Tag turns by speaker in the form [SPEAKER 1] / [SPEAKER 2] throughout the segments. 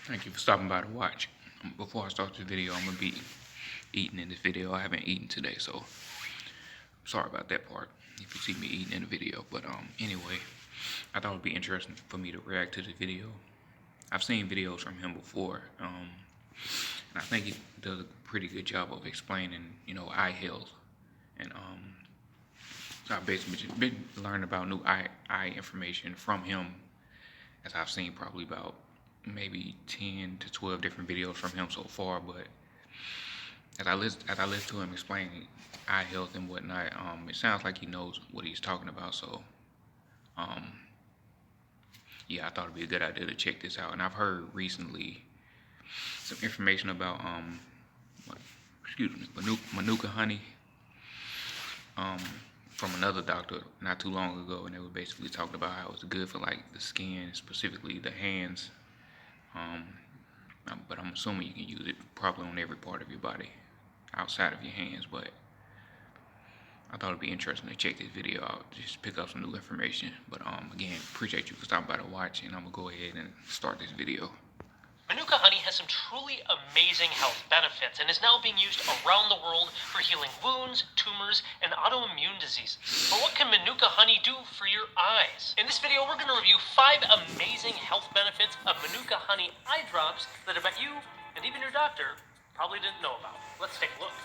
[SPEAKER 1] Thank you for stopping by to watch. Before I start this video, I'm gonna be eating in this video. I haven't eaten today, so sorry about that part if you see me eating in the video. But anyway, I thought it'd be interesting for me to react to the video. I've seen videos from him before, and I think he does a pretty good job of explaining, eye health. And so I've basically just been learning about new eye information from him, as I've seen probably about maybe 10 to 12 different videos from him so far. But as I listen to him explaining eye health and whatnot, it sounds like he knows what he's talking about. So um, yeah, I thought it'd be a good idea to check this out. And I've heard recently some information about excuse me, Manuka Honey, um, from another doctor not too long ago, and they were basically talking about how it's good for like the skin, specifically the hands. Um, but I'm assuming you can use it probably on every part of your body outside of your hands. But I thought it'd be interesting to check this video out, just pick up some new information. But again, appreciate you for stopping by to watch, and I'm gonna go ahead and start this video.
[SPEAKER 2] Manuka honey has some truly amazing health benefits and is now being used around the world for healing wounds, tumors, and autoimmune diseases. But what can Manuka honey do for your eyes? In this video, we're going to review 5 amazing health benefits of Manuka honey eye drops that I bet you, and even your doctor, probably didn't know about. Let's take a look.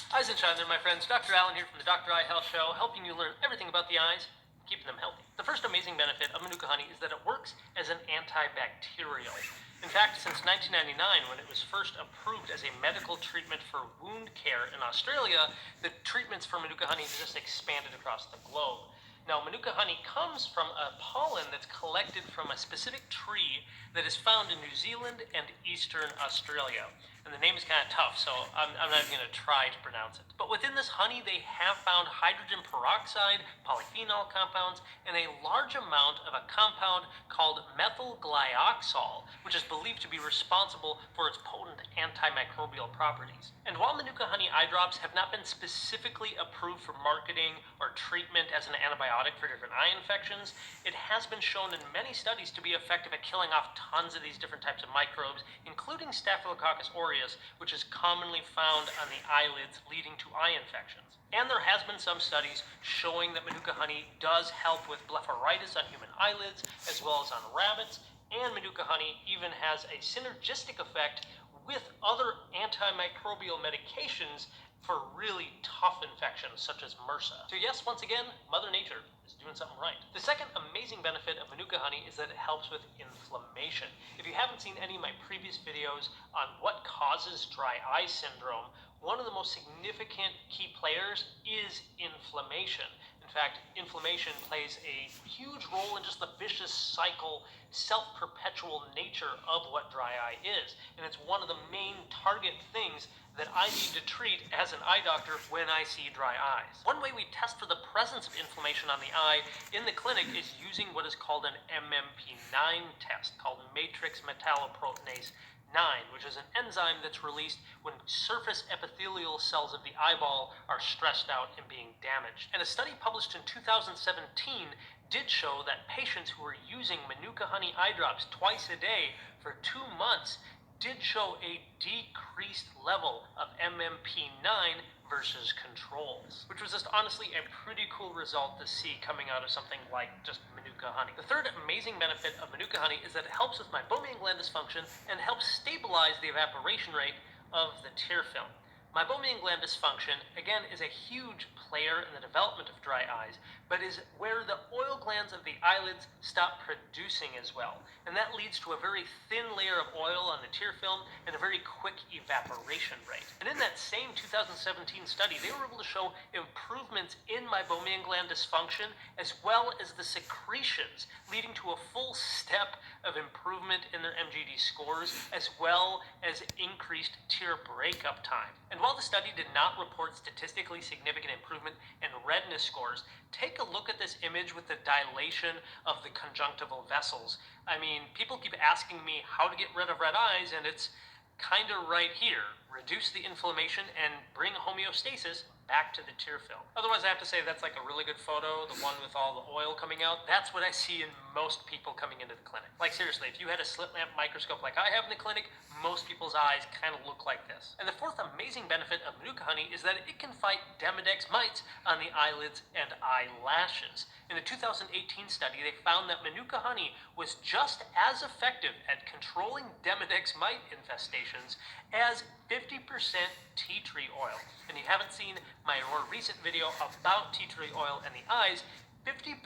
[SPEAKER 2] Eyes and shine there, my friends. Dr. Allen here from the Dr. Eye Health Show, helping you learn everything about the eyes, keeping them healthy. The first amazing benefit of Manuka honey is that it works as an antibacterial. In fact, since 1999, when it was first approved as a medical treatment for wound care in Australia, the treatments for Manuka honey just expanded across the globe. Now, Manuka honey comes from a pollen that's collected from a specific tree that is found in New Zealand and eastern Australia. And the name is kind of tough, so I'm not even going to try to pronounce it. But within this honey, they have found hydrogen peroxide, polyphenol compounds, and a large amount of a compound called methyl glyoxal, which is believed to be responsible for its potent antimicrobial properties. And while Manuka honey eye drops have not been specifically approved for marketing or treatment as an antibiotic for different eye infections, it has been shown in many studies to be effective at killing off tons of these different types of microbes, including Staphylococcus aureus, which is commonly found on the eyelids, leading to eye infections. And there has been some studies showing that Manuka honey does help with blepharitis on human eyelids, as well as on rabbits, and Manuka honey even has a synergistic effect with other antimicrobial medications for really tough infections such as MRSA. So yes, once again, Mother Nature is doing something right. The second amazing benefit of Manuka honey is that it helps with inflammation. If you haven't seen any of my previous videos on what causes dry eye syndrome, one of the most significant key players is inflammation. In fact, inflammation plays a huge role in just the vicious cycle, self-perpetual nature of what dry eye is. And it's one of the main target things that I need to treat as an eye doctor when I see dry eyes. One way we test for the presence of inflammation on the eye in the clinic is using what is called an MMP9 test, called matrix metalloproteinase 9, which is an enzyme that's released when surface epithelial cells of the eyeball are stressed out and being damaged. And a study published in 2017 did show that patients who were using Manuka honey eye drops twice a day for 2 months did show a decreased level of MMP9 versus controls, which was just honestly a pretty cool result to see coming out of something like just Manuka honey. The third amazing benefit of Manuka honey is that it helps with my meibomian gland dysfunction and helps stabilize the evaporation rate of the tear film. Meibomian gland dysfunction, again, is a huge player in the development of dry eyes, but is where the oil glands of the eyelids stop producing as well. And that leads to a very thin layer of oil on the tear film and a very quick evaporation rate. And in that same 2017 study, they were able to show improvements in meibomian gland dysfunction as well as the secretions, leading to a full step of improvement in their MGD scores as well as increased tear breakup time. And while the study did not report statistically significant improvement in redness scores, take a look at this image with the dilation of the conjunctival vessels. I mean, people keep asking me how to get rid of red eyes, and it's kind of right here. Reduce the inflammation and bring homeostasis back to the tear film. Otherwise, I have to say that's like a really good photo, the one with all the oil coming out. That's what I see in most people coming into the clinic. Like seriously, if you had a slit lamp microscope like I have in the clinic, most people's eyes kind of look like this. And the fourth amazing benefit of Manuka Honey is that it can fight Demodex mites on the eyelids and eyelashes. In a 2018 study, they found that Manuka Honey was just as effective at controlling Demodex mite infestations as 50% tea tree oil. And if you haven't seen my more recent video about tea tree oil and the eyes, 50%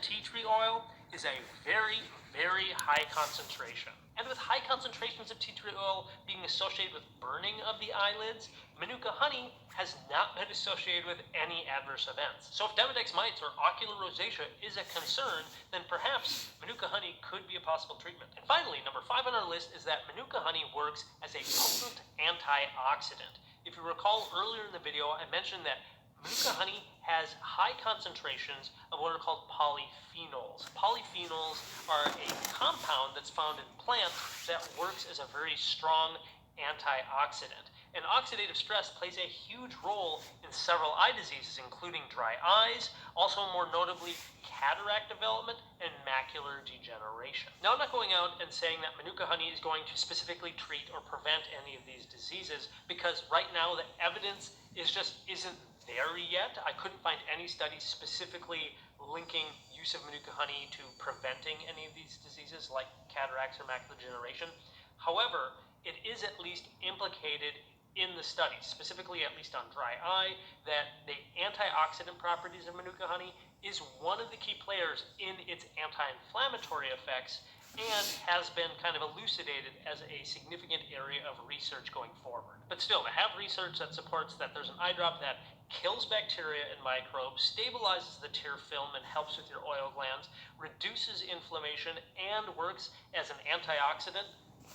[SPEAKER 2] tea tree oil is a very, very high concentration. And with high concentrations of tea tree oil being associated with burning of the eyelids, Manuka Honey has not been associated with any adverse events. So if Demodex mites or ocular rosacea is a concern, then perhaps Manuka Honey could be a possible treatment. And finally, number 5 on our list is that Manuka Honey works as a potent antioxidant. If you recall earlier in the video, I mentioned that Manuka Honey has high concentrations of what are called polyphenols. Polyphenols are a compound that's found in plants that works as a very strong antioxidant. And oxidative stress plays a huge role in several eye diseases, including dry eyes, also more notably cataract development and macular degeneration. Now, I'm not going out and saying that Manuka Honey is going to specifically treat or prevent any of these diseases, because right now the evidence just isn't there yet. I couldn't find any studies specifically linking use of Manuka Honey to preventing any of these diseases like cataracts or macular degeneration. However, it is at least implicated in the studies, specifically at least on dry eye, that the antioxidant properties of Manuka Honey is one of the key players in its anti-inflammatory effects, and has been kind of elucidated as a significant area of research going forward. But still, to have research that supports that there's an eye drop that kills bacteria and microbes, stabilizes the tear film and helps with your oil glands, reduces inflammation, and works as an antioxidant,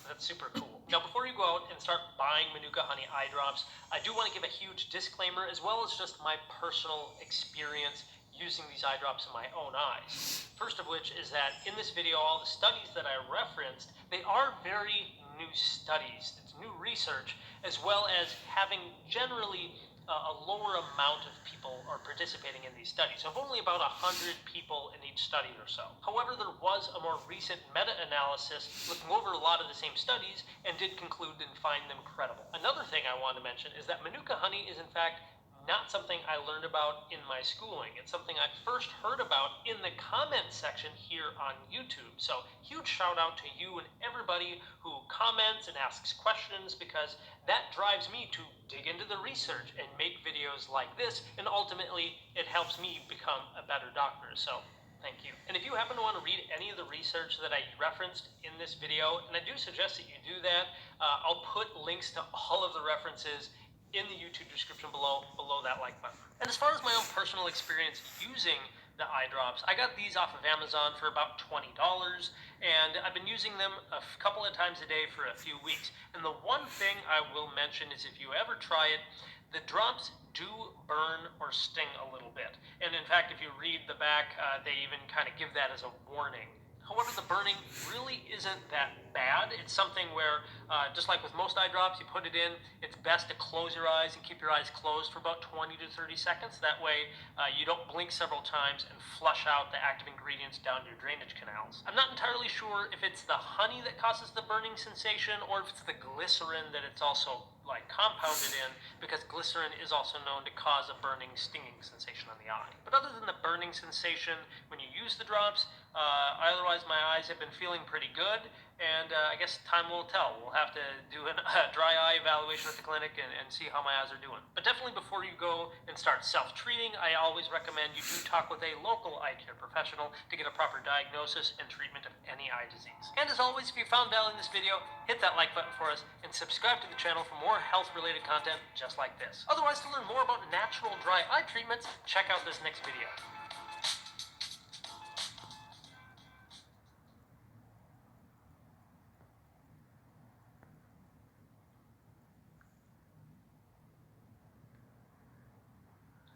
[SPEAKER 2] that's super cool. Now, before you go out and start buying Manuka Honey eye drops, I do want to give a huge disclaimer, as well as just my personal experience using these eye drops in my own eyes. First of which is that in this video, all the studies that I referenced, they are very new studies. It's new research, as well as having generally a lower amount of people are participating in these studies. So only about 100 people in each study or so. However, there was a more recent meta-analysis looking over a lot of the same studies and did conclude and find them credible. Another thing I want to mention is that Manuka Honey is in fact not something I learned about in my schooling. It's something I first heard about in the comment section here on YouTube. So huge shout out to you and everybody who comments and asks questions, because that drives me to dig into the research and make videos like this, and ultimately it helps me become a better doctor. So thank you. And if you happen to want to read any of the research that I referenced in this video, and I do suggest that you do that, I'll put links to all of the references in the YouTube description below that like button. And as far as my own personal experience using the eye drops, I got these off of Amazon for about $20, and I've been using them a couple of times a day for a few weeks. And the one thing I will mention is, if you ever try it, the drops do burn or sting a little bit. And in fact, if you read the back, they even kind of give that as a warning. However, the burning really isn't that bad. It's something where, just like with most eye drops, you put it in, it's best to close your eyes and keep your eyes closed for about 20 to 30 seconds. That way, you don't blink several times and flush out the active ingredients down your drainage canals. I'm not entirely sure if it's the honey that causes the burning sensation, or if it's the glycerin that it's also like compounded in, because glycerin is also known to cause a burning, stinging sensation on the eye. But other than the burning sensation when you use the drops, otherwise my eyes have been feeling pretty good, and I guess time will tell. We'll have to do a dry eye evaluation at the clinic and see how my eyes are doing. But definitely before you go and start self-treating, I always recommend you do talk with a local eye care professional to get a proper diagnosis and treatment of any eye disease. And as always, if you found value in this video, hit that like button for us and subscribe to the channel for more health-related content just like this. Otherwise, to learn more about natural dry eye treatments, check out this next video.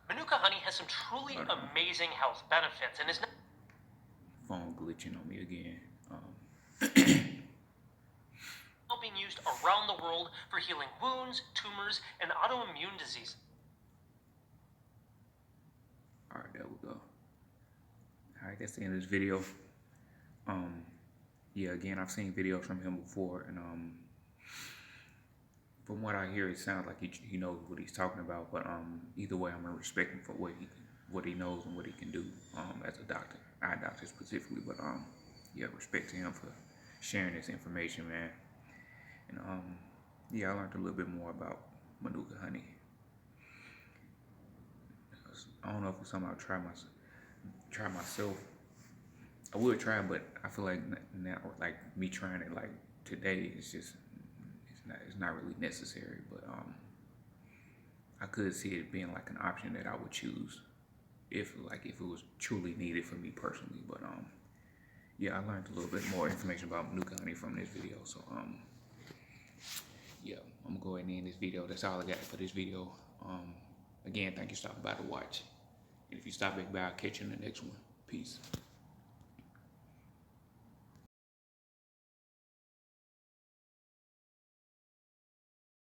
[SPEAKER 2] Manuka Honey has some truly amazing health benefits and is
[SPEAKER 1] Phone glitching on me again.
[SPEAKER 2] now being used around the world for healing wounds, tumors, and autoimmune diseases.
[SPEAKER 1] go. Alright, that's the end of this video. Yeah, again, I've seen videos from him before, and from what I hear, it sounds like he knows what he's talking about. But either way, I'm gonna respect him for what he knows and what he can do as a doctor, eye doctor specifically. But yeah, respect to him for sharing this information, man. And yeah, I learned a little bit more about Manuka honey. I don't know if it's something I'll try myself. I would try, but I feel like now, like me trying it like today, it's not really necessary. But I could see it being like an option that I would choose if it was truly needed for me personally. But yeah, I learned a little bit more information about Manuka honey from this video. So yeah, I'm gonna go ahead and end this video. That's all I got for this video. Again, thank you for stopping by to watch. And if you stop back by, I'll catch you in the next one. Peace.